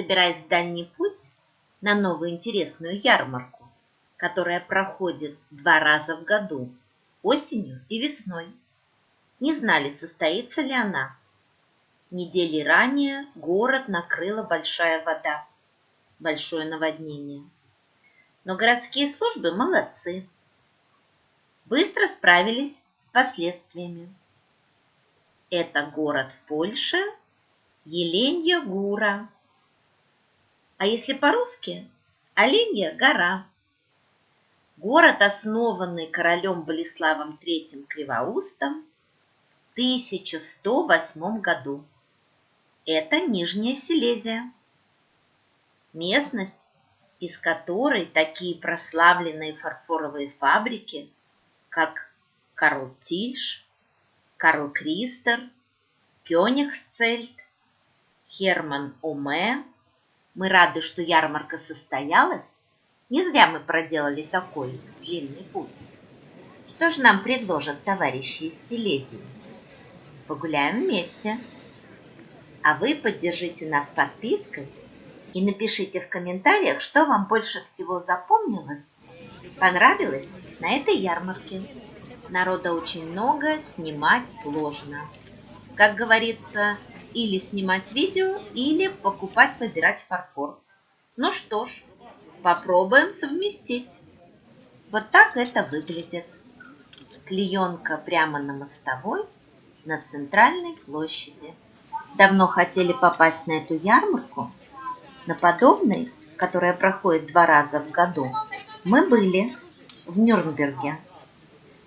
собираясь в дальний путь на новую интересную ярмарку, которая проходит 2 раза в году, осенью и весной. Не знали, состоится ли она. Недели ранее город накрыла большая вода, большое наводнение. Но городские службы молодцы. Быстро справились с последствиями. Это город в Польше Еленья Góra. А если по-русски, Оленья гора. Город, основанный королем Болеславом III Кривоустом в 1108 году. Это Нижняя Силезия. Местность, из которой такие прославленные фарфоровые фабрики, как Карл Тильш, Карл Кристер, Кёнигсцельд, Херман Оме. Мы рады, что ярмарка состоялась. Не зря мы проделали такой длинный путь. Что же нам предложат товарищи из Силезии? Погуляем вместе. А вы поддержите нас подпиской и напишите в комментариях, что вам больше всего запомнилось, понравилось на этой ярмарке. Народа очень много, снимать сложно. Как говорится, или снимать видео, или покупать, выбирать фарфор. Ну что ж, попробуем совместить. Вот так это выглядит. Клеенка прямо на мостовой на центральной площади. Давно хотели попасть на эту ярмарку. На подобной, которая проходит 2 раза в году, мы были в Нюрнберге.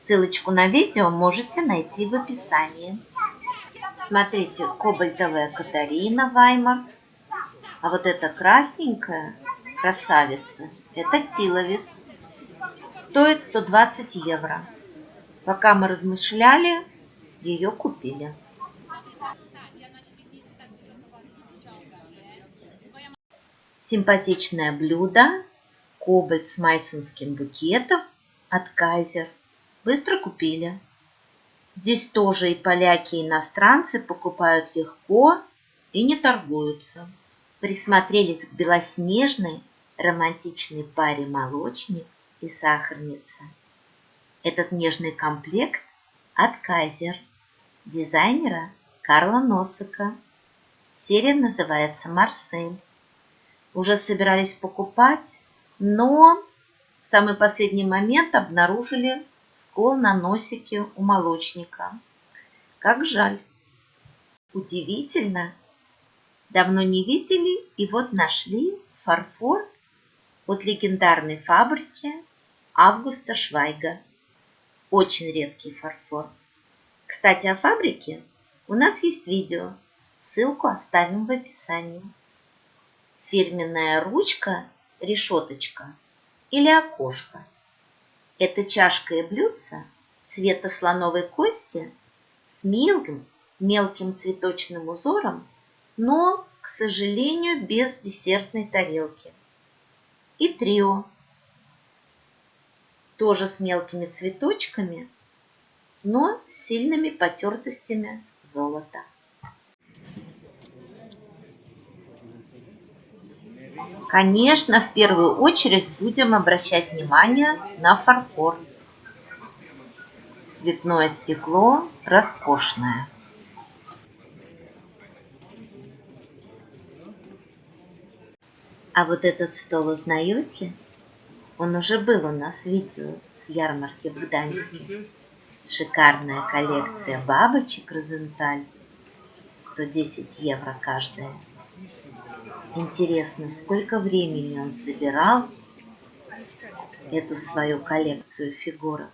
Ссылочку на видео можете найти в описании. Смотрите, кобальтовая Катарина Ваймар. А вот эта красненькая красавица, это Тиловец. Стоит 120 евро. Пока мы размышляли, ее купили. Симпатичное блюдо, кобальт с майсонским букетом от Кайзер. Быстро купили. Здесь тоже и поляки, и иностранцы покупают легко и не торгуются. Присмотрелись к белоснежной романтичной паре молочник и сахарница. Этот нежный комплект от Кайзер, дизайнера Карла Носака. Серия называется «Марсель». Уже собирались покупать, но в самый последний момент обнаружили скол на носике у молочника. Как жаль. Удивительно. Давно не видели и вот нашли фарфор от легендарной фабрики Августа Швайга. Очень редкий фарфор. Кстати, о фабрике у нас есть видео. Ссылку оставим в описании. Фирменная ручка, решеточка или окошко. Это чашка и блюдце цвета слоновой кости с мелким цветочным узором, но, к сожалению, без десертной тарелки. И трио. Тоже с мелкими цветочками, но с сильными потертостями золота. Конечно, в первую очередь будем обращать внимание на фарфор. Цветное стекло роскошное. А вот этот стол узнаете? Он уже был у нас в видео с ярмарки в Гданьске. Шикарная коллекция бабочек Розенталь. 110 евро каждая. Интересно, сколько времени он собирал эту свою коллекцию фигурок.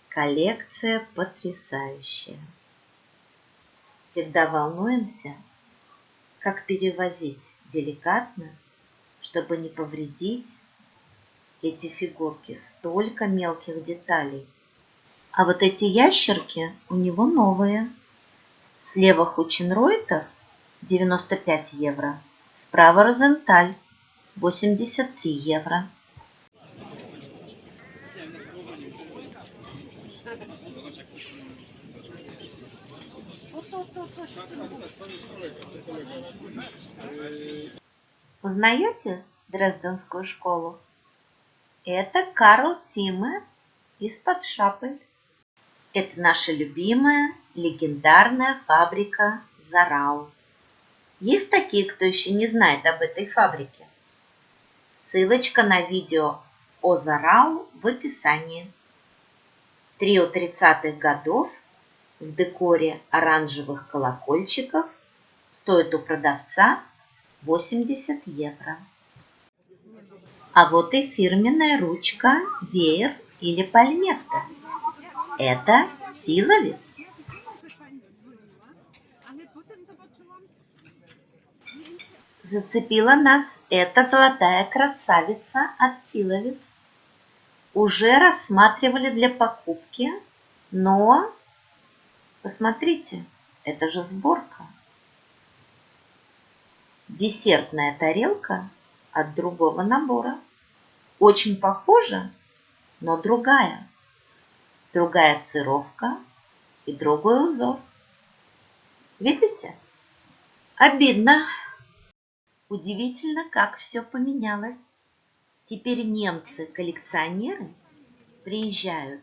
Коллекция потрясающая. Всегда волнуемся, как перевозить деликатно, чтобы не повредить эти фигурки. Столько мелких деталей. А вот эти ящерки у него новые. Слева Хученройтер 95 евро. Справа Розенталь 83 евро. Узнаете Дрезденскую школу? Это Карл Тиме из-под Шапы. Это наша любимая легендарная фабрика Зарау. Есть такие, кто еще не знает об этой фабрике? Ссылочка на видео о Зарау в описании. Трио 30-х годов в декоре оранжевых колокольчиков стоит у продавца 80 евро. А вот и фирменная ручка, веер или пальметка. Это Тиловец. Зацепила нас эта золотая красавица от Тиловец. Уже рассматривали для покупки, но посмотрите, это же сборка. Десертная тарелка от другого набора. Очень похожа, но другая. Другая цировка и другой узор. Видите? Обидно. Удивительно, как все поменялось. Теперь немцы-коллекционеры приезжают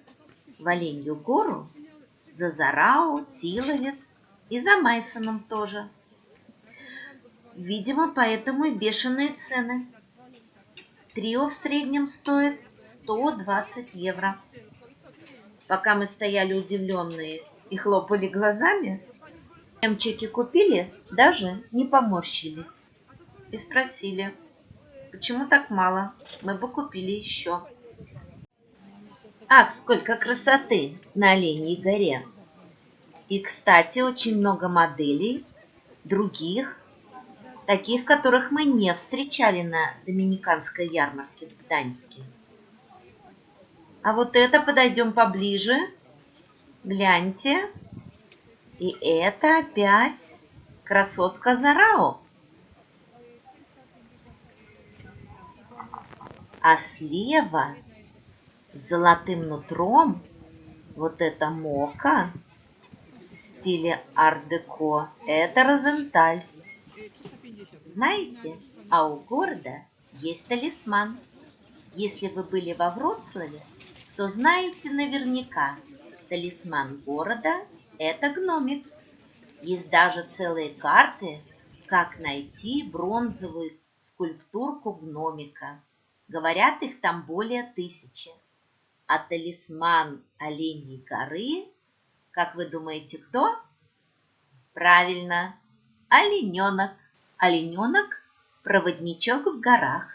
в Оленью гору за Зарау, Тиловец и за Майсоном тоже. Видимо, поэтому и бешеные цены. Трио в среднем стоит 120 евро. Пока мы стояли удивленные и хлопали глазами, немчики купили, даже не поморщились. И спросили, почему так мало, мы бы купили еще. Ах, сколько красоты на Оленьей горе! И, кстати, очень много моделей, других, таких, которых мы не встречали на Доминиканской ярмарке в Гданьске. А вот это подойдем поближе. Гляньте. И это опять красотка Зарау. А слева с золотым нутром вот это мока в стиле ар-деко. Это Розенталь. Знаете, а у города есть талисман. Если вы были во Вроцлаве, то знаете наверняка, талисман города – это гномик. Есть даже целые карты, как найти бронзовую скульптурку гномика. Говорят, их там более 1000. А талисман Оленьей горы, как вы думаете, кто? Правильно, олененок. Олененок – проводничок в горах.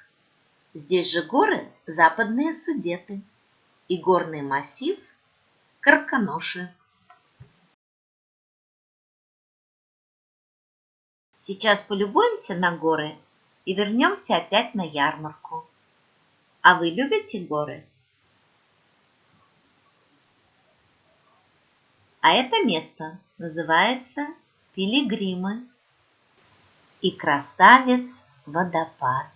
Здесь же горы Западные Судеты и горный массив Карканоши. Сейчас полюбуемся на горы и вернемся опять на ярмарку. А вы любите горы? А это место называется Пилигримы и красавец водопад.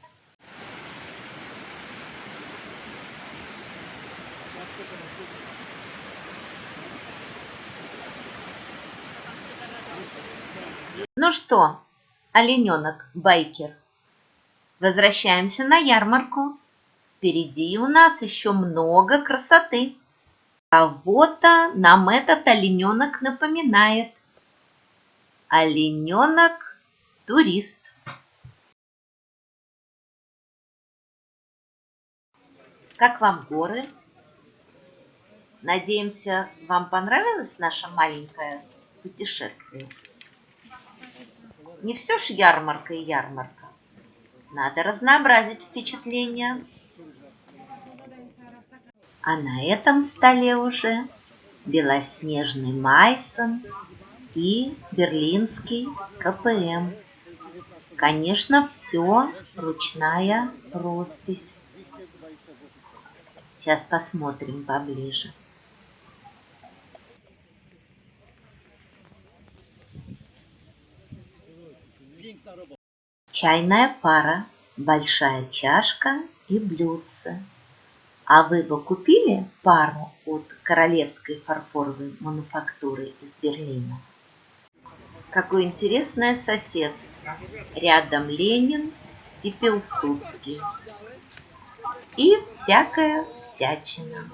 Ну что, олененок-байкер, возвращаемся на ярмарку. Впереди у нас еще много красоты. Кого-то нам этот олененок напоминает. Олененок-турист. Как вам горы? Надеемся, вам понравилось наше маленькое путешествие. Не все ж ярмарка и ярмарка. Надо разнообразить впечатления. А на этом столе уже белоснежный Майсон и берлинский КПМ. Конечно, все ручная роспись. Сейчас посмотрим поближе. Чайная пара, большая чашка и блюдце. А вы бы купили пару от Королевской фарфоровой мануфактуры из Берлина? Какое интересное соседство. Рядом Ленин и Пилсудский, и всякая всячина.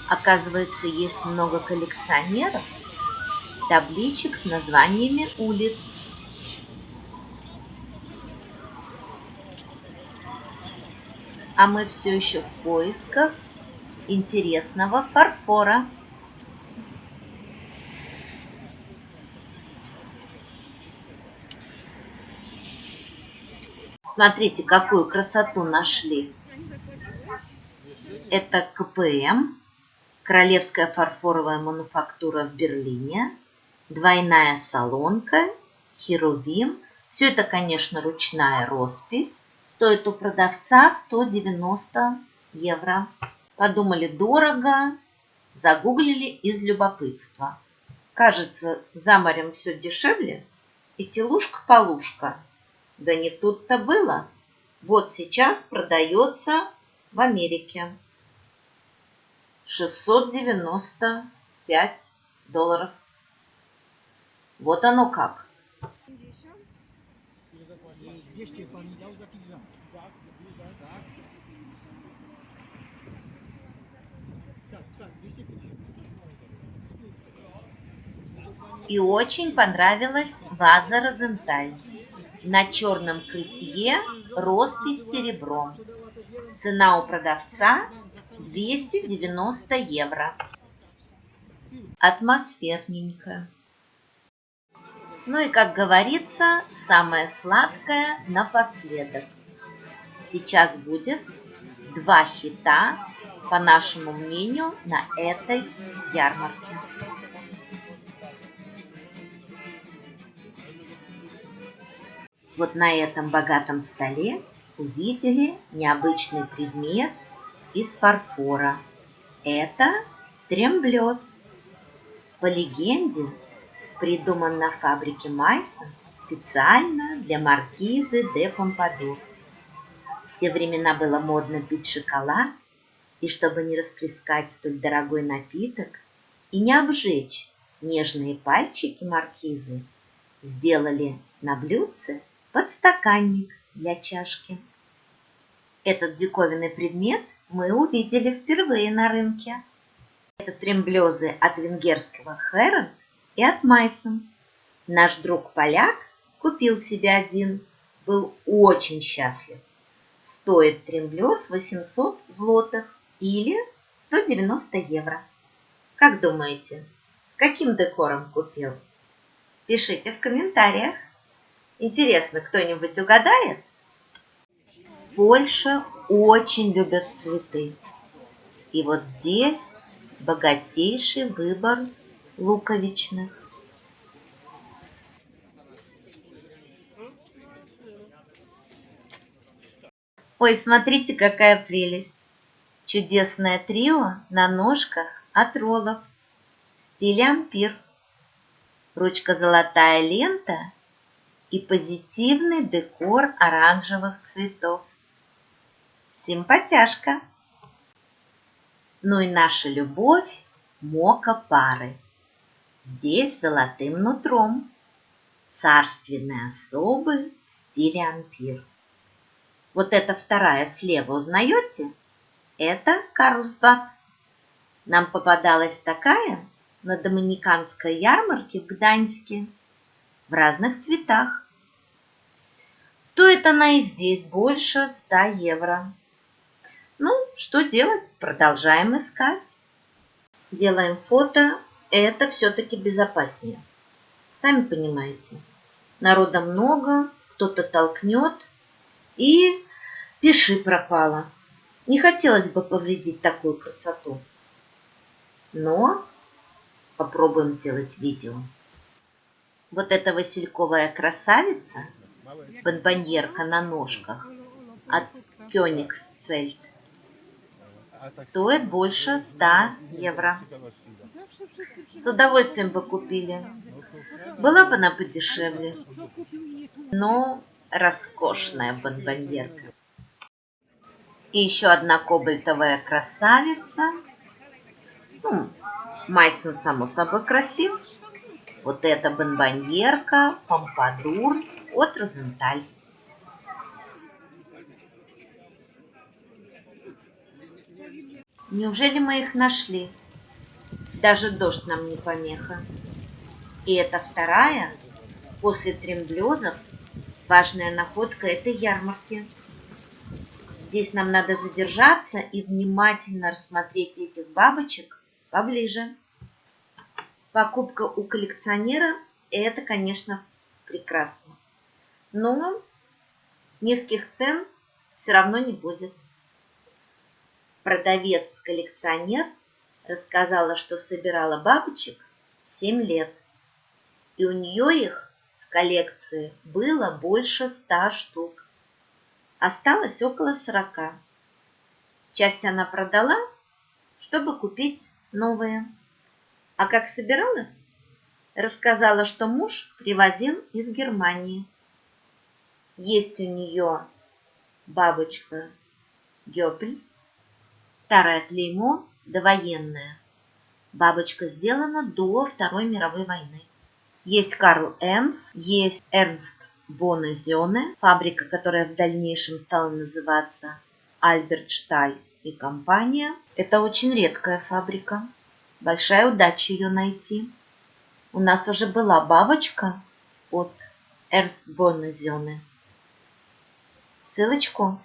Оказывается, есть много коллекционеров табличек с названиями улиц. А мы все еще в поисках интересного фарфора. Смотрите, какую красоту нашли. Это КПМ, Королевская фарфоровая мануфактура в Берлине, двойная солонка, херувим. Все это, конечно, ручная роспись. Стоит у продавца 190 евро. Подумали, дорого, загуглили из любопытства. Кажется, за морем все дешевле, и телушка-полушка. Да не тут-то было. Вот сейчас продается в Америке. $695. Вот оно как. И очень понравилась ваза Розенталь. На черном крытье роспись серебром. Цена у продавца 290 евро. Атмосферненько. Ну и, как говорится, самое сладкое напоследок. Сейчас будет 2 хита, по нашему мнению, на этой ярмарке. Вот на этом богатом столе увидели необычный предмет из фарфора. Это тремблёз. По легенде, придуман на фабрике Майсон специально для маркизы де Помпадур. В те времена было модно пить шоколад, и чтобы не расплескать столь дорогой напиток и не обжечь нежные пальчики маркизы, сделали на блюдце подстаканник для чашки. Этот диковинный предмет мы увидели впервые на рынке. Это тремблёзы от венгерского Херент и от Майсон. Наш друг-поляк купил себе один, был очень счастлив. Стоит тремблёз 800 злотых или 190 евро. Как думаете, с каким декором купил? Пишите в комментариях. Интересно, кто-нибудь угадает? Польша очень любит цветы. И вот здесь богатейший выбор луковичных. Ой, смотрите, какая прелесть! Чудесное трио на ножках от роллов в стиле ампир. Ручка золотая лента и позитивный декор оранжевых цветов. Симпатяшка! Ну и наша любовь мока-пары. Здесь золотым нутром. Царственные особы в стиле ампир. Вот эта вторая слева, узнаете? Это Карлсбад. Нам попадалась такая на доминиканской ярмарке в Гданьске в разных цветах. Стоит она и здесь больше 100 евро. Ну, что делать? Продолжаем искать. Делаем фото. Это все-таки безопаснее. Сами понимаете, народа много, кто-то толкнет, и пиши пропало. Не хотелось бы повредить такую красоту. Но попробуем сделать видео. Вот эта васильковая красавица, бонбоньерка на ножках от Кёнигсцельт, стоит больше 100 евро. С удовольствием бы купили. Была бы она подешевле, но роскошная бонбоньерка. И еще одна кобальтовая красавица. Майсон, само собой, красив. Вот эта бонбоньерка, помпадур от Розенталь. Неужели мы их нашли? Даже дождь нам не помеха. И это вторая, после тремблезов, важная находка этой ярмарки. Здесь нам надо задержаться и внимательно рассмотреть этих бабочек поближе. Покупка у коллекционера – это, конечно, прекрасно. Но низких цен все равно не будет. Продавец-коллекционер рассказала, что собирала бабочек 7 лет. И у нее их в коллекции было больше 100 штук. Осталось около 40. Часть она продала, чтобы купить новые. А как собирала? Рассказала, что муж привозил из Германии. Есть у нее бабочка Гёпль, старое клеймо, довоенное. Бабочка сделана до Второй мировой войны. Есть Карл Энс, есть Эрнст Бонне-Зёне, фабрика, которая в дальнейшем стала называться Альберт Шталь и компания. Это очень редкая фабрика. Большая удача ее найти. У нас уже была бабочка от Эрнст Бонне-Зёне. Ссылочку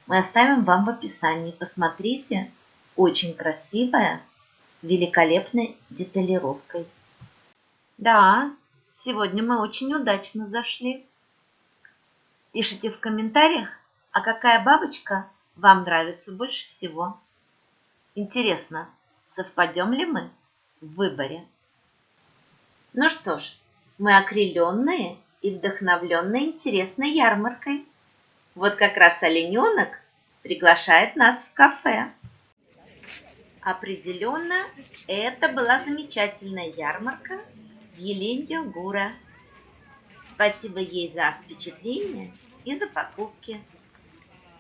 мы оставим вам в описании. Посмотрите, очень красивая, с великолепной деталировкой. Да, сегодня мы очень удачно зашли. Пишите в комментариях, а какая бабочка вам нравится больше всего. Интересно, совпадем ли мы в выборе? Ну что ж, мы окрыленные и вдохновленные интересной ярмаркой. Вот как раз олененок приглашает нас в кафе. Определенно, это была замечательная ярмарка в Еленья-Гура. Спасибо ей за впечатление и за покупки.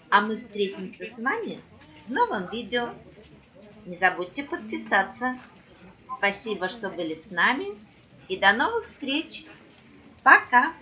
А мы встретимся с вами в новом видео. Не забудьте подписаться. Спасибо, что были с нами. И до новых встреч. Пока!